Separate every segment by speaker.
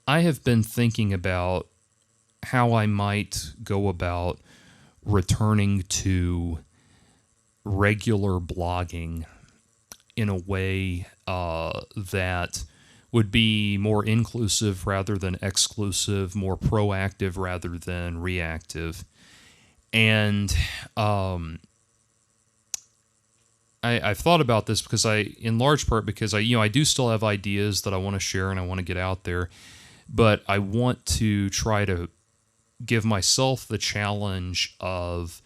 Speaker 1: I have been thinking about how I might go about returning to regular blogging in a way that would be more inclusive rather than exclusive, more proactive rather than reactive. And I've thought about this because in large part, because I do still have ideas that I want to share and I want to get out there, but I want to try to give myself the challenge of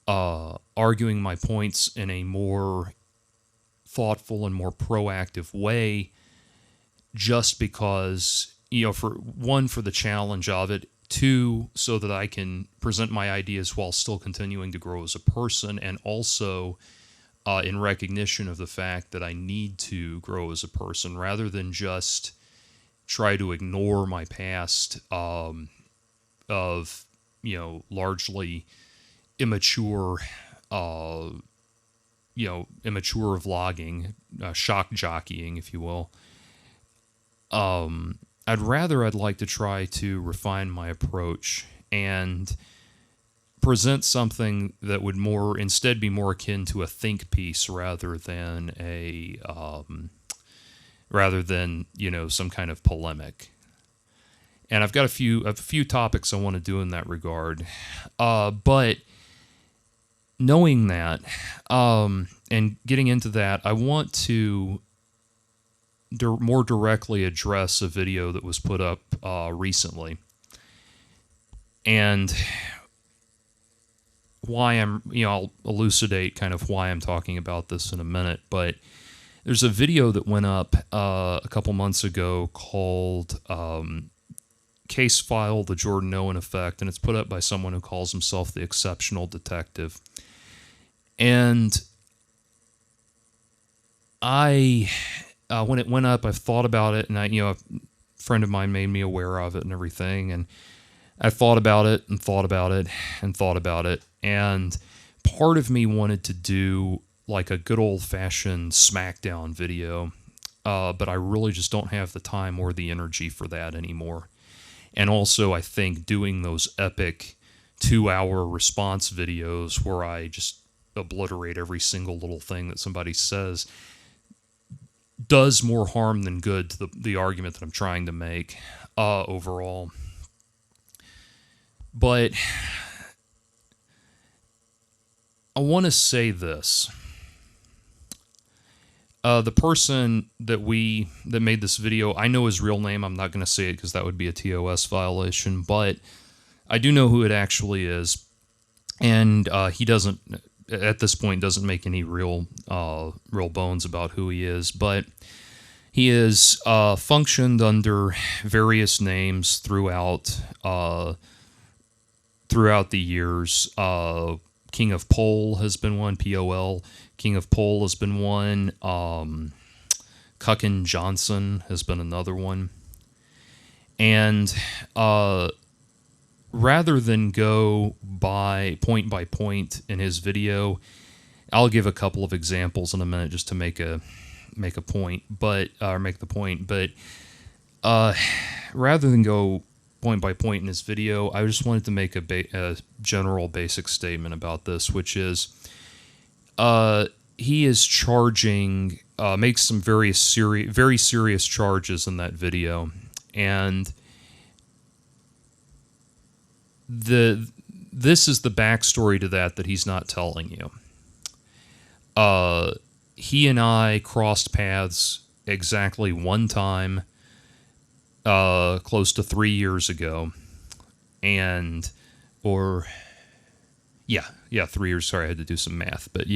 Speaker 1: arguing my points in a more thoughtful and more proactive way, just because, for one, for the challenge of it, two, so that I can present my ideas while still continuing to grow as a person, and also in recognition of the fact that I need to grow as a person rather than just try to ignore my past of largely immature vlogging, shock jockeying, if you will. I'd like to try to refine my approach and present something that would instead be more akin to a think piece rather than some kind of polemic. And I've got a few topics I want to do in that regard. But knowing that, and getting into that, I want to more directly address a video that was put up recently. And why I'll elucidate kind of why I'm talking about this in a minute, but there's a video that went up a couple months ago called Case File, The Jordan Owen Effect, and it's put up by someone who calls himself the Exceptional Detective. And when it went up, I've thought about it, and a friend of mine made me aware of it and everything, and I thought about it and thought about it and thought about it, and part of me wanted to do like a good old-fashioned smackdown video, but I really just don't have the time or the energy for that anymore. And also, I think doing those epic 2-hour response videos where I just obliterate every single little thing that somebody says does more harm than good to the argument that I'm trying to make overall. But I want to say this. The person that made this video, I know his real name. I'm not going to say it because that would be a TOS violation, but I do know who it actually is. And he doesn't, at this point, doesn't make any real bones about who he is, but he has functioned under various names throughout the years. King of Pole has been one, P-O-L. King of Pole has been one. Cuckin Johnson has been another one. And rather than go by point in his video, I'll give a couple of examples in a minute just to make the point. But rather than go point by point in his video, I just wanted to make a general basic statement about this, which is he is charging, makes some very serious charges in that video, and this is the backstory to that he's not telling you. He and I crossed paths exactly one time, close to 3 years ago, 3 years. Sorry, I had to do some math, but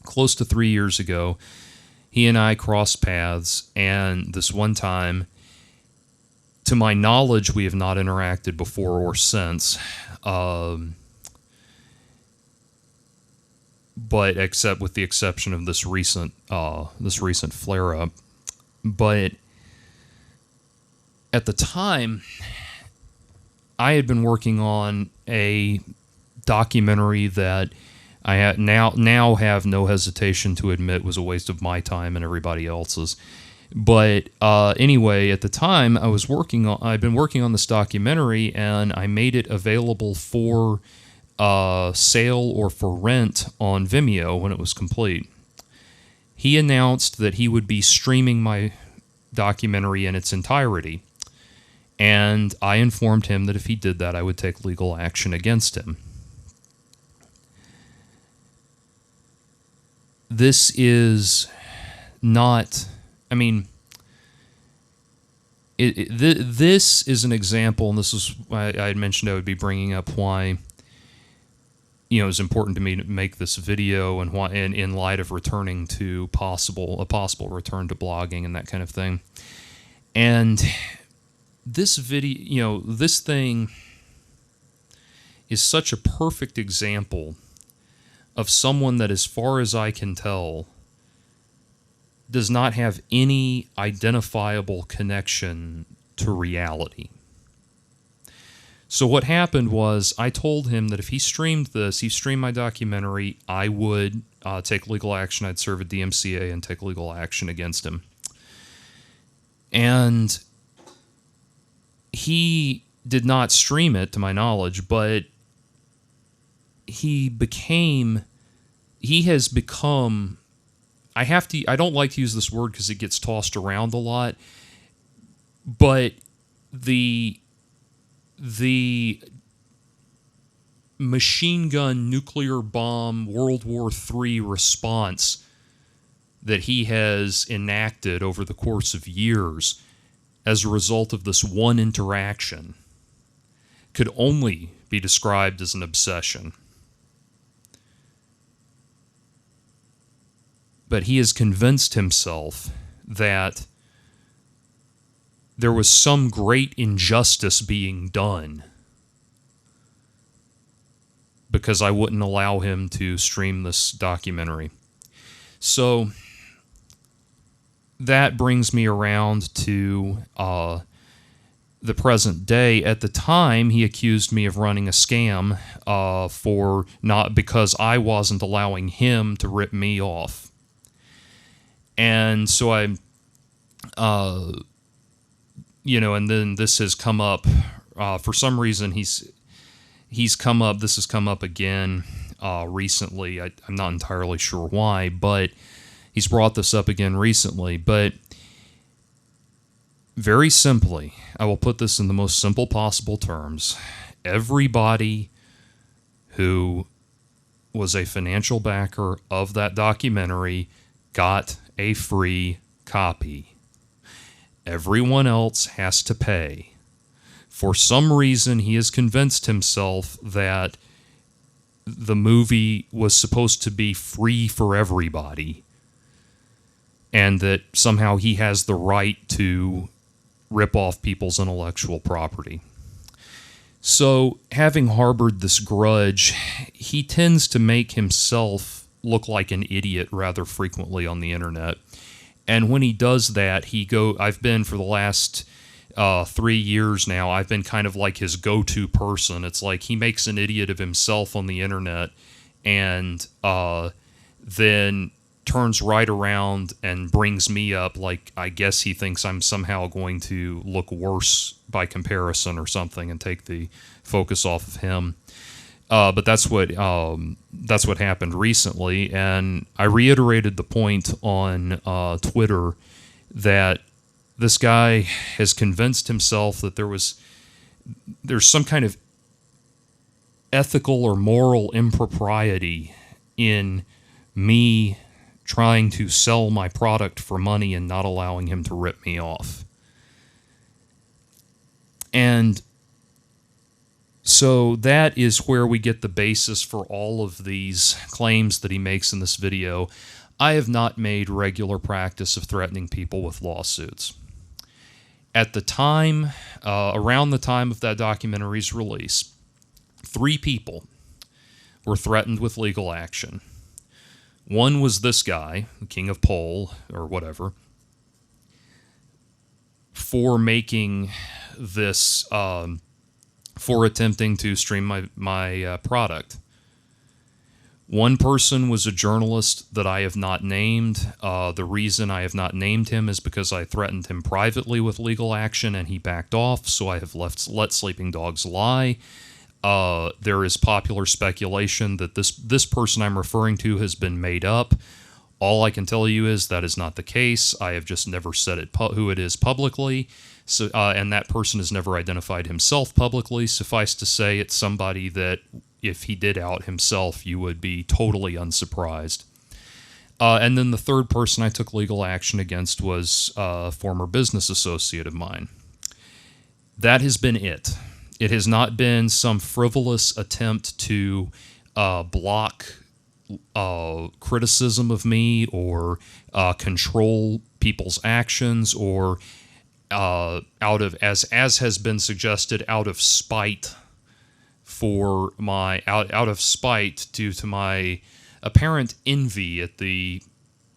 Speaker 1: close to 3 years ago, he and I crossed paths, and this one time, to my knowledge, we have not interacted before or since, but except with the exception of this recent flare-up. But at the time, I had been working on a documentary that I now have no hesitation to admit was a waste of my time and everybody else's. But anyway, at the time I'd been working on this documentary, and I made it available for sale or for rent on Vimeo when it was complete. He announced that he would be streaming my documentary in its entirety, and I informed him that if he did that, I would take legal action against him. This is not, I mean, this is an example, and this is why I had mentioned I would be bringing up why, it's important to me to make this video, and why, and in light of returning to a possible return to blogging and that kind of thing. And this video, this thing is such a perfect example of someone that, as far as I can tell, does not have any identifiable connection to reality. So what happened was, I told him that if he streamed my documentary, I would take legal action. I'd serve a DMCA and take legal action against him. And he did not stream it, to my knowledge, but he has become, I don't like to use this word because it gets tossed around a lot, but the machine gun, nuclear bomb, World War III response that he has enacted over the course of years as a result of this one interaction could only be described as an obsession. But he has convinced himself that there was some great injustice being done because I wouldn't allow him to stream this documentary. So that brings me around to the present day. At the time, he accused me of running a scam because I wasn't allowing him to rip me off. And so and then this has come up, for some reason this has come up again recently. I'm not entirely sure why, but he's brought this up again recently. But very simply, I will put this in the most simple possible terms. Everybody who was a financial backer of that documentary got a free copy. Everyone else has to pay. For some reason, he has convinced himself that the movie was supposed to be free for everybody, and that somehow he has the right to rip off people's intellectual property. So, having harbored this grudge, he tends to make himself look like an idiot rather frequently on the internet. And when he does that, I've been, for the last 3 years now, I've been kind of like his go-to person. It's like he makes an idiot of himself on the internet, and then turns right around and brings me up like I guess he thinks I'm somehow going to look worse by comparison or something, and take the focus off of him. But that's what happened recently, and I reiterated the point on Twitter that this guy has convinced himself that there's some kind of ethical or moral impropriety in me trying to sell my product for money and not allowing him to rip me off. And so that is where we get the basis for all of these claims that he makes in this video. I have not made regular practice of threatening people with lawsuits. At the time, around the time of that documentary's release, 3 people were threatened with legal action. One was this guy, the King of Pole, or whatever, for making this, for attempting to stream my product. One person was a journalist that I have not named. The reason I have not named him is because I threatened him privately with legal action and he backed off, so I have let sleeping dogs lie. There is popular speculation that this person I'm referring to has been made up. All I can tell you is that is not the case. I have just never said who it is publicly, so and that person has never identified himself publicly. Suffice to say, it's somebody that, if he did out himself, you would be totally unsurprised. And then the third person I took legal action against was a former business associate of mine. That has been it. It has not been some frivolous attempt to block criticism of me or control people's actions, or out of, as has been suggested, out of spite out of spite due to my apparent envy at the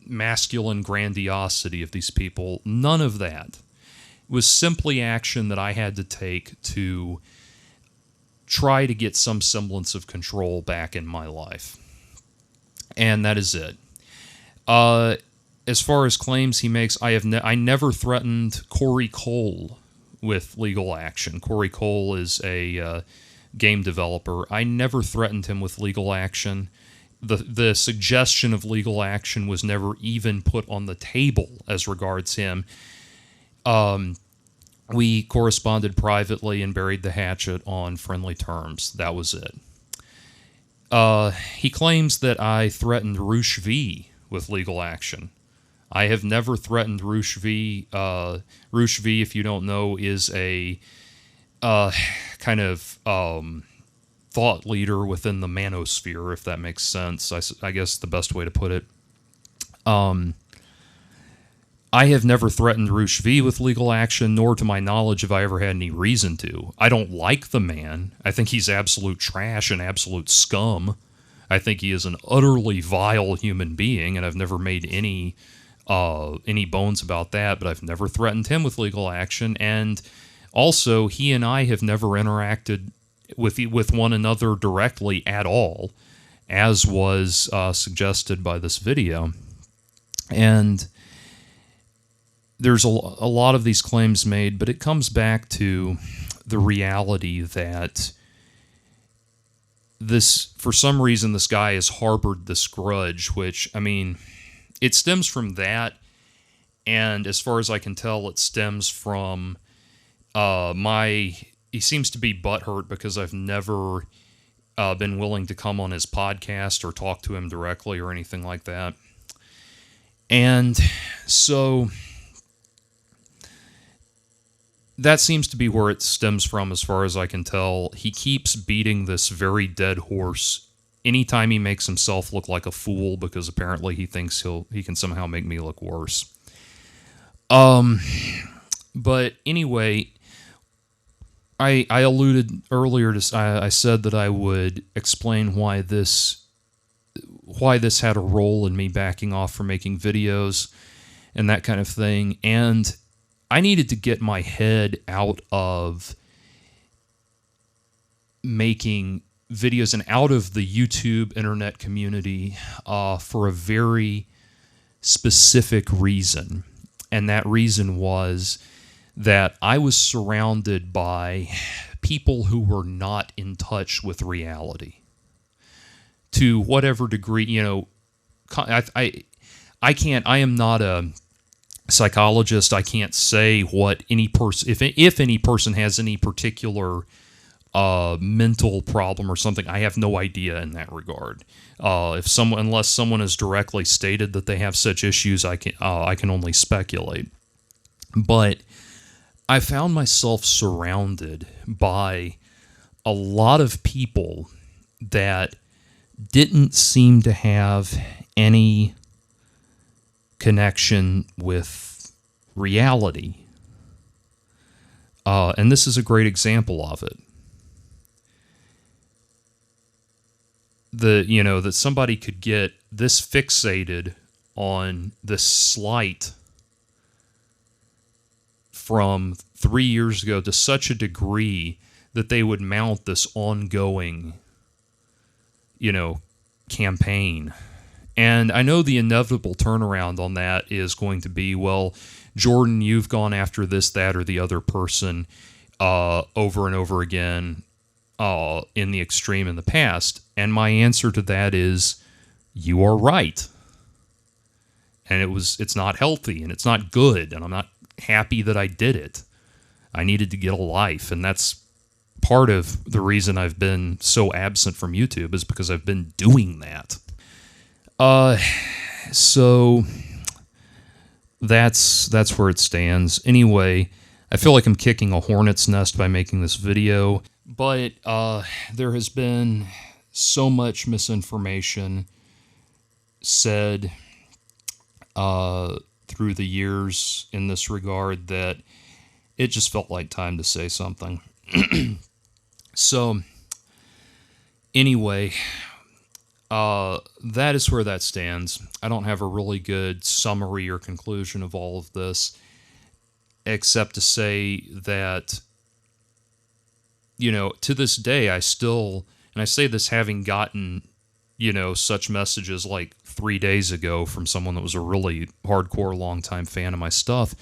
Speaker 1: masculine grandiosity of these people. None of that. It was simply action that I had to take to try to get some semblance of control back in my life. And that is it. As far as claims he makes, I never threatened Corey Cole with legal action. Corey Cole is a game developer. I never threatened him with legal action. The suggestion of legal action was never even put on the table as regards him. We corresponded privately and buried the hatchet on friendly terms. That was it. He claims that I threatened Roosh V with legal action. I have never threatened Roosh V. Roosh V, if you don't know, is a kind of thought leader within the manosphere, if that makes sense. I guess the best way to put it. I have never threatened Roosh V with legal action, nor to my knowledge have I ever had any reason to. I don't like the man. I think he's absolute trash and absolute scum. I think he is an utterly vile human being, and I've never made any bones about that, but I've never threatened him with legal action. And also, he and I have never interacted with one another directly at all, as was suggested by this video. And there's a lot of these claims made, but it comes back to the reality that for some reason, this guy has harbored this grudge, which, I mean, it stems from that, and as far as I can tell, it stems from he seems to be butthurt because I've never been willing to come on his podcast or talk to him directly or anything like that. And so that seems to be where it stems from, as far as I can tell. He keeps beating this very dead horse anytime he makes himself look like a fool, because apparently he thinks he can somehow make me look worse. But anyway, I alluded earlier to, I said that I would explain why this had a role in me backing off from making videos and that kind of thing. And I needed to get my head out of making videos and out of the YouTube internet community for a very specific reason. And that reason was that I was surrounded by people who were not in touch with reality. To whatever degree, you know, I am not a psychologist. I can't say what any person, if any person has any particular mental problem or something. I have no idea in that regard. Unless someone has directly stated that they have such issues, I can only speculate. But I found myself surrounded by a lot of people that didn't seem to have any connection with reality. And this is a great example of it. That somebody could get this fixated on this slight from 3 years ago to such a degree that they would mount this ongoing, campaign. And I know the inevitable turnaround on that is going to be, well, Jordan, you've gone after this, that, or the other person over and over again in the extreme in the past. And my answer to that is, you are right. And it's not healthy, and it's not good, and I'm not happy that I did it. I needed to get a life, and that's part of the reason I've been so absent from YouTube, is because I've been doing that. So that's where it stands. Anyway, I feel like I'm kicking a hornet's nest by making this video, but there has been so much misinformation said through the years in this regard that it just felt like time to say something. So, anyway, that is where that stands. I don't have a really good summary or conclusion of all of this, except to say that, you know, to this day, I still, and I say this having gotten, you know, such messages like 3 days ago from someone that was a really hardcore, longtime fan of my stuff,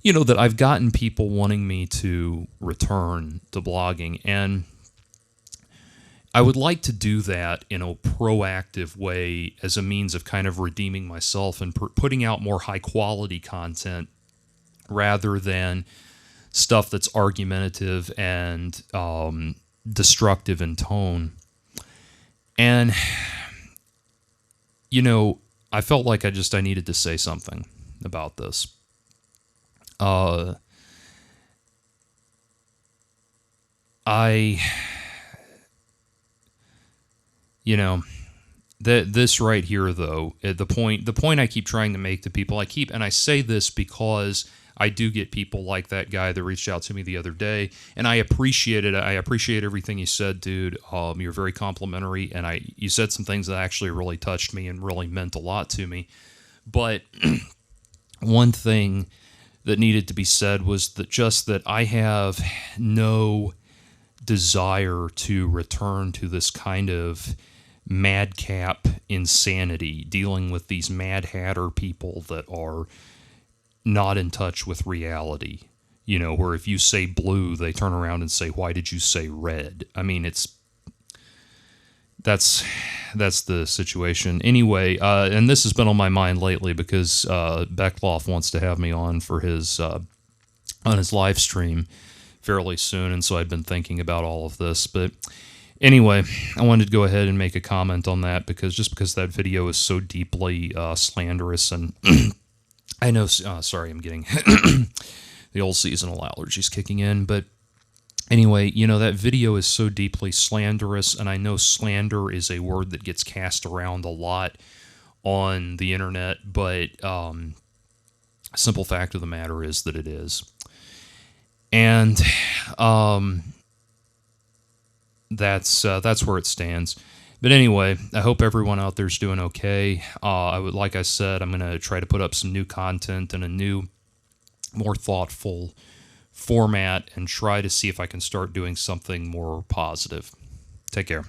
Speaker 1: you know, that I've gotten people wanting me to return to blogging, and I would like to do that in a proactive way as a means of kind of redeeming myself and putting out more high-quality content rather than stuff that's argumentative and destructive in tone. And, you know, I felt like I needed to say something about this. You know, this right here, though, the point I keep trying to make to people, and I say this because I do get people like that guy that reached out to me the other day, and I appreciate it. I appreciate everything you said, dude. You're very complimentary, and you said some things that actually really touched me and really meant a lot to me. But one thing that needed to be said was that I have no desire to return to this kind of madcap insanity, dealing with these Mad Hatter people that are not in touch with reality. You know, where if you say blue, they turn around and say, "Why did you say red?" I mean, that's the situation. Anyway, and this has been on my mind lately because Beckloff wants to have me on for his on his live stream fairly soon, and so I've been thinking about all of this. But anyway, I wanted to go ahead and make a comment on that because that video is so deeply slanderous, and I know. Sorry, I'm getting the old seasonal allergies kicking in, but anyway, you know, that video is so deeply slanderous, and I know slander is a word that gets cast around a lot on the internet, but simple fact of the matter is that it is. And that's where it stands. But anyway, I hope everyone out there's doing okay. Like I said, I'm going to try to put up some new content in a new, more thoughtful format and try to see if I can start doing something more positive. Take care.